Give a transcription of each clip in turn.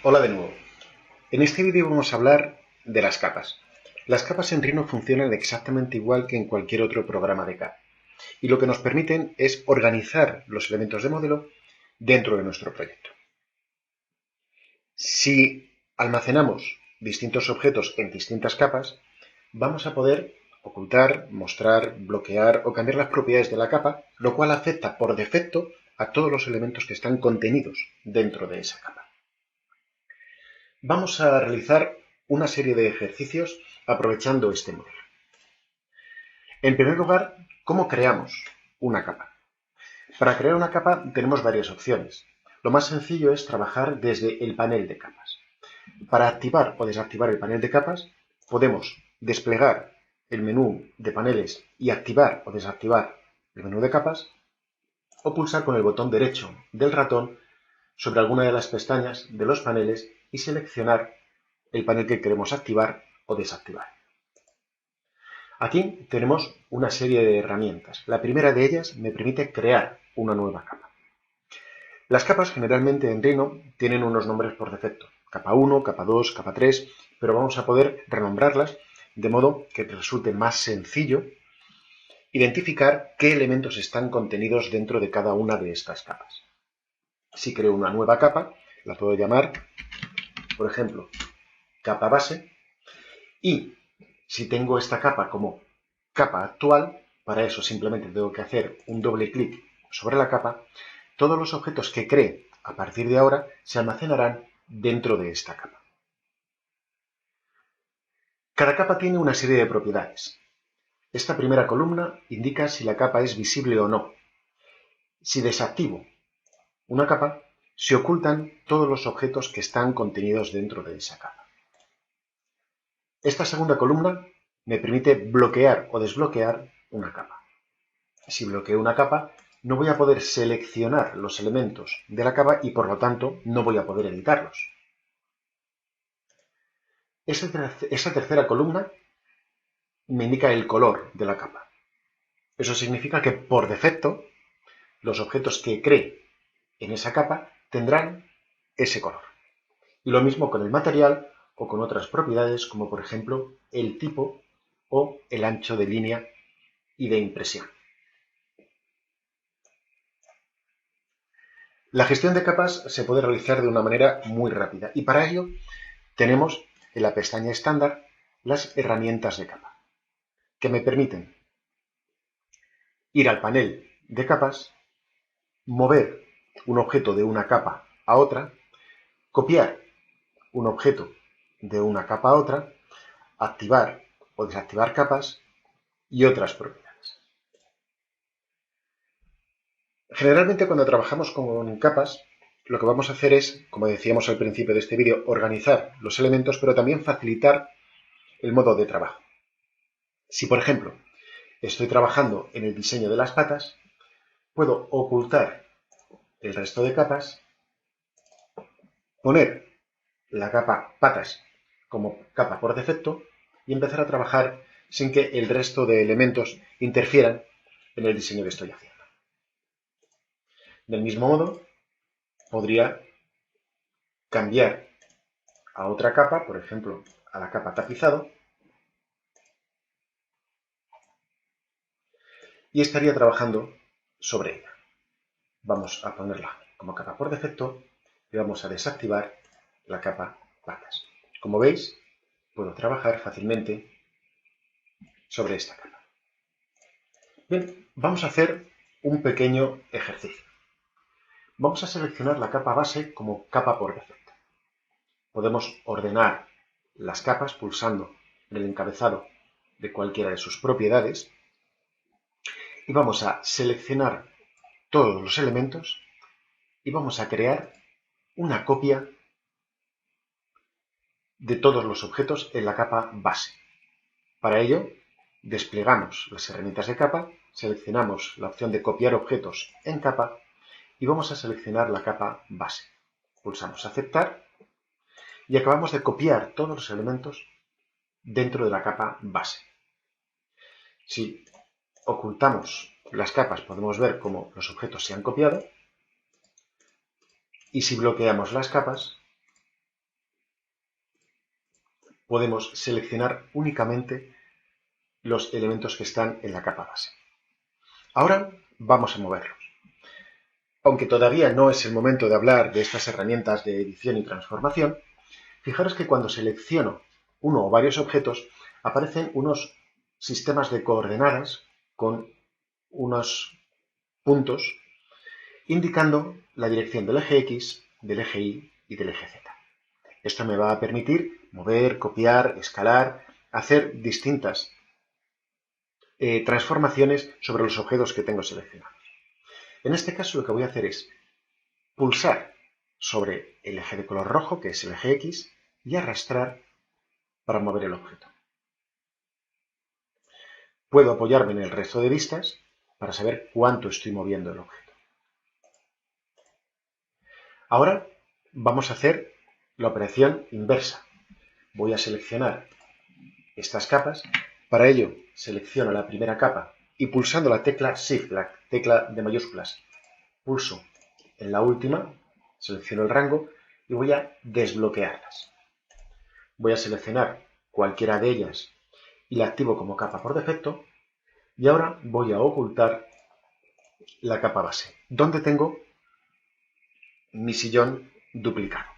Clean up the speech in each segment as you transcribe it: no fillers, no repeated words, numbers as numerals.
Hola de nuevo. En este vídeo vamos a hablar de las capas. Las capas en Rhino funcionan exactamente igual que en cualquier otro programa de CAD. Y lo que nos permiten es organizar los elementos de modelo dentro de nuestro proyecto. Si almacenamos distintos objetos en distintas capas, vamos a poder ocultar, mostrar, bloquear o cambiar las propiedades de la capa, lo cual afecta por defecto a todos los elementos que están contenidos dentro de esa capa. Vamos a realizar una serie de ejercicios aprovechando este modelo. En primer lugar, ¿cómo creamos una capa? Para crear una capa tenemos varias opciones. Lo más sencillo es trabajar desde el panel de capas. Para activar o desactivar el panel de capas, podemos desplegar el menú de paneles y activar o desactivar el menú de capas, o pulsar con el botón derecho del ratón sobre alguna de las pestañas de los paneles y seleccionar el panel que queremos activar o desactivar. Aquí tenemos una serie de herramientas. La primera de ellas me permite crear una nueva capa. Las capas generalmente en Rhino tienen unos nombres por defecto. Capa 1, capa 2, capa 3, pero vamos a poder renombrarlas de modo que resulte más sencillo identificar qué elementos están contenidos dentro de cada una de estas capas. Si creo una nueva capa, la puedo llamar, por ejemplo, capa base, y si tengo esta capa como capa actual, para eso simplemente tengo que hacer un doble clic sobre la capa. Todos los objetos que cree a partir de ahora se almacenarán dentro de esta capa. Cada capa tiene una serie de propiedades. Esta primera columna indica si la capa es visible o no. Si desactivo una capa, se ocultan todos los objetos que están contenidos dentro de esa capa. Esta segunda columna me permite bloquear o desbloquear una capa. Si bloqueo una capa, no voy a poder seleccionar los elementos de la capa y por lo tanto no voy a poder editarlos. Esta tercera columna me indica el color de la capa. Eso significa que por defecto los objetos que cree en esa capa tendrán ese color. Y lo mismo con el material o con otras propiedades como por ejemplo el tipo o el ancho de línea y de impresión. La gestión de capas se puede realizar de una manera muy rápida y para ello tenemos en la pestaña estándar las herramientas de capa, que me permiten ir al panel de capas, mover un objeto de una capa a otra, copiar un objeto de una capa a otra, activar o desactivar capas y otras propiedades. Generalmente cuando trabajamos con capas, lo que vamos a hacer es, como decíamos al principio de este vídeo, organizar los elementos, pero también facilitar el modo de trabajo. Si, por ejemplo, estoy trabajando en el diseño de las patas, puedo ocultar el resto de capas, poner la capa patas como capa por defecto y empezar a trabajar sin que el resto de elementos interfieran en el diseño que estoy haciendo. Del mismo modo, podría cambiar a otra capa, por ejemplo, a la capa tapizado, y estaría trabajando sobre ella. Vamos a ponerla como capa por defecto y vamos a desactivar la capa patas. Como veis, puedo trabajar fácilmente sobre esta capa. Bien, vamos a hacer un pequeño ejercicio. Vamos a seleccionar la capa base como capa por defecto. Podemos ordenar las capas pulsando en el encabezado de cualquiera de sus propiedades y vamos a seleccionar todos los elementos y vamos a crear una copia de todos los objetos en la capa base. Para ello, desplegamos las herramientas de capa, seleccionamos la opción de copiar objetos en capa y vamos a seleccionar la capa base. Pulsamos aceptar y acabamos de copiar todos los elementos dentro de la capa base. Si ocultamos las capas podemos ver cómo los objetos se han copiado y si bloqueamos las capas podemos seleccionar únicamente los elementos que están en la capa base. Ahora vamos a moverlos. Aunque todavía no es el momento de hablar de estas herramientas de edición y transformación, fijaros que cuando selecciono uno o varios objetos aparecen unos sistemas de coordenadas con unos puntos indicando la dirección del eje X, del eje Y y del eje Z. Esto me va a permitir mover, copiar, escalar, hacer distintas transformaciones sobre los objetos que tengo seleccionados. En este caso lo que voy a hacer es pulsar sobre el eje de color rojo, que es el eje X, y arrastrar para mover el objeto. Puedo apoyarme en el resto de vistas para saber cuánto estoy moviendo el objeto. Ahora vamos a hacer la operación inversa. Voy a seleccionar estas capas. Para ello selecciono la primera capa y pulsando la tecla Shift, la tecla de mayúsculas, pulso en la última, selecciono el rango y voy a desbloquearlas. Voy a seleccionar cualquiera de ellas y la activo como capa por defecto. Y ahora voy a ocultar la capa base, donde tengo mi sillón duplicado.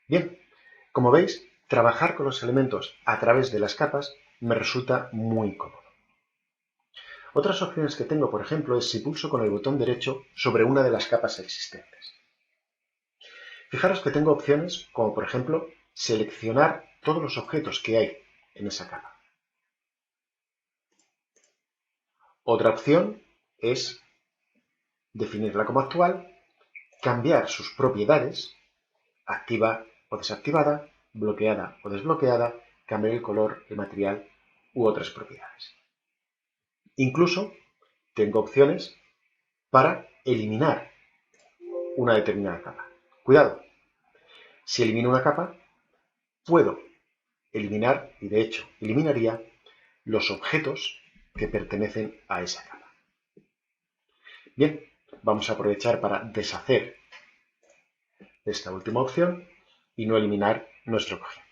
Bien, como veis, trabajar con los elementos a través de las capas me resulta muy cómodo. Otras opciones que tengo, por ejemplo, es si pulso con el botón derecho sobre una de las capas existentes. Fijaros que tengo opciones como, por ejemplo, seleccionar todos los objetos que hay en esa capa. Otra opción es definirla como actual, cambiar sus propiedades, activa o desactivada, bloqueada o desbloqueada, cambiar el color, el material u otras propiedades. Incluso tengo opciones para eliminar una determinada capa. Cuidado, si elimino una capa, puedo eliminar, y de hecho eliminaría, los objetos que pertenecen a esa capa. Bien, vamos a aprovechar para deshacer esta última opción y no eliminar nuestro cojín.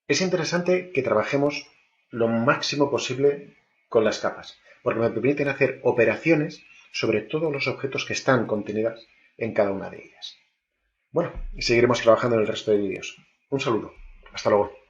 Es interesante que trabajemos lo máximo posible con las capas, porque me permiten hacer operaciones sobre todos los objetos que están contenidas en cada una de ellas. Bueno, y seguiremos trabajando en el resto de vídeos. Un saludo. Hasta luego.